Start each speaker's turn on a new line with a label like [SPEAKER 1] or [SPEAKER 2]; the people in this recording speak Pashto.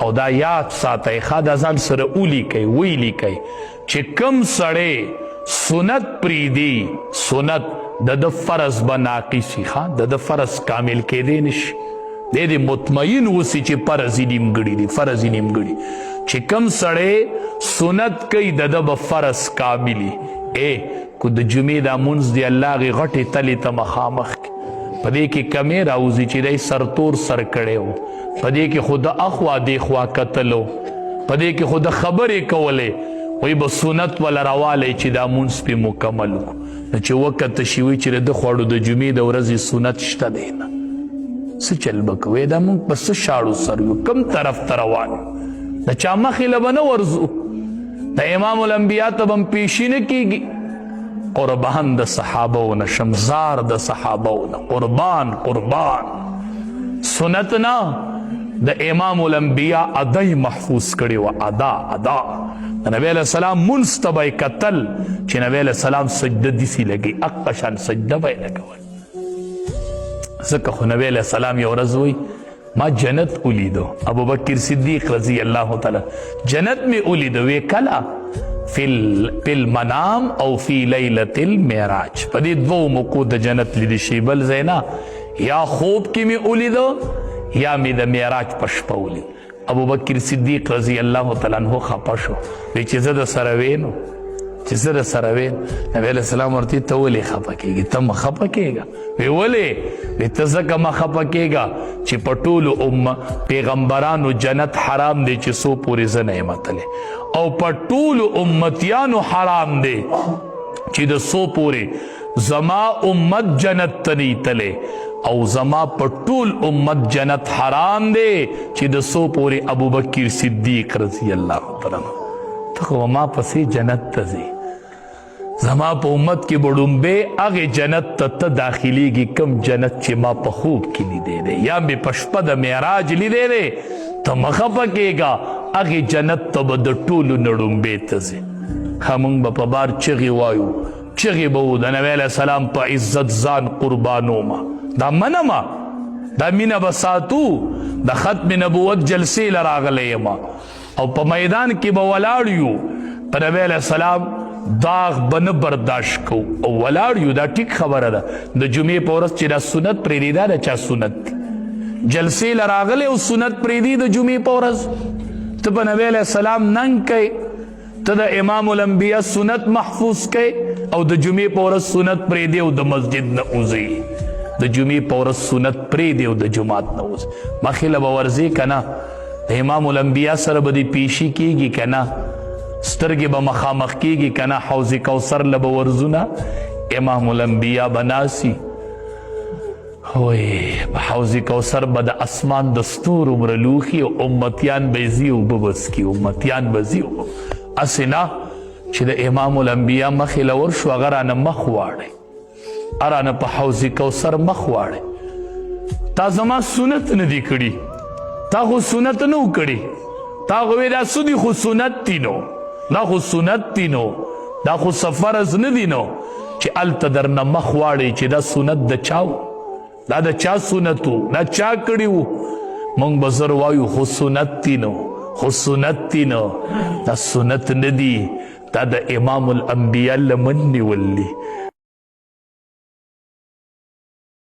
[SPEAKER 1] او دا یاد ساتئ ښه دا ځان سره ولیکئ ولیکئ چې کم سړی سنت پریږدي سنت د ده فرض به ناقصي ښه د ده فرض کامل کیدی نشي دی دې مطمئن اوسي چې فرض یې نیمګړي دي فرض یې نیمګړي چې کم سړی سنت کوي د ده به فرض کاملي کو د جمعې دا مونځ دی الله هغې غټې تلې ته مخامخ کړي په دې کې کمې راوځي چې دی سرتور سر کړی و په دې کې خو د اخوا دیخوا کتلو په دې کې خو د خبرې کولې وایي به سنت وله راوالی چې دا مونځ پې مکمل کړو نو چې وکته شي وایي چې د ده خوړو د جمعې د ورځې سنت شته دی نه څه چل به کوې دا مونږ په څه شاړو سر یو کم طرف ته روان یو د چا مخې له به نه ورځو د امام الانبیا ته به هم پیشي نه کېږي قربان د صحابو نه شمزار د صحابو نه قربان قربان سنت نه د امام الانبیا ادای محفوظ کړي و ادا د نبی علیہ السلام منځ ته به یې کتل چې نبی علیہ السلام سجده داسې لګي اقه شان سجده به یې لګول ځکه خو نبی علیہ السلام یو ورځ وایي ما جنت ولیدو ابوبکر صدیق رضی الله تعالی جنت می ولیدو وی کلا فی المنام او فی لیلة المعراج په دې دوو موقعو د جنت لیدی شي بل ځای نه یا خوب کې می ولیدو یا می د معراج په شپه ولید ابوبکر صدیق رضی الله تعالی عنہ خپه شو وی چې زه د سره وینو چې زه د سره وین نبی علیہ السلام ورته ته ولې خفه کېږي ته مه خفه کېږه وی ولې وی ته ځکه مه خفه کېږه چې په ټولو پیغمبرانو جنت حرام دی چې څو پورې زه نه یم تللی او په ټولو امتیانو حرام دی چې د څو پورې زما امت جنت ته نه تللی او زما په ټول امت جنت حرام دی چې د څو پورې ابوبکر صدیق رضی الله تعالی ته خو ما پسې جنت ته ځې زما په امت کې به ډومبې هغې جنت ته ته داخلیږي کم جنت چې ما په خوب کې لیدی دی یا مې په شپه د معراج لیدی دی ته مه خفه کېږه هغې جنت ته به د ټولو نه ډومبې ته ځې ښه موږ به په بار چغې وایو چغې به وو د نبی علیه السلام په عزت ځان قربانومه دا منمه دا مینه به ساتو د ختم نبوت جلسې له راغلی یمه او په میدان کې به ولاړ یو په نبی علیه السلام داغ به نه برداشت کو او ولاړ یو دا ټیک خبره ده د جمعې په ورځ چې دا سنت پرېږدي دا د چا سنت دی جلسې له راغلی او سنت پرېږدي د جمعې په ورځ ته په نبی علیه السلام ننګ کوې ته د امام الانبیا سنت محفوظ کوې او د جمعې په ورځ سنت پرېږدي او د مسجد نه وځې د جمعې په ورځ سنت پرېږدي او د جماعت نه وځې مخې له به ورځې که نه د امام الانبیا سره به دې پیشي کېږي که نه سترګې به مخامخ کېږي که نه حوض کوثر له به ورځو نه امام الانبیا به ناسي وای په حوض کوثر به د اسمان د ستورو عمره لوښي او امتیان به یې ځي اوبه به څکي امتیان به ځي هسې نه چې د امام الانبیا مخې له ورشو هغه رانه مخ واړئ رانه په حوض کوثر مخ واړئ تا زما سنت نه دي کړي تا خو سنت نو کړي تا خو وی دا سودی خو سنت دی نو دا خو سنت دی نو دا خو فرض نه دی نو چې هلته درنه مخ واړئ چې دا سنت د چا و دا د چا سنت و دا چا کړي و موږ به زر وایو خو سنت دی نو خو سنت دی نو دا سنت نه دی دا د امام الانبیا لمن نیول دی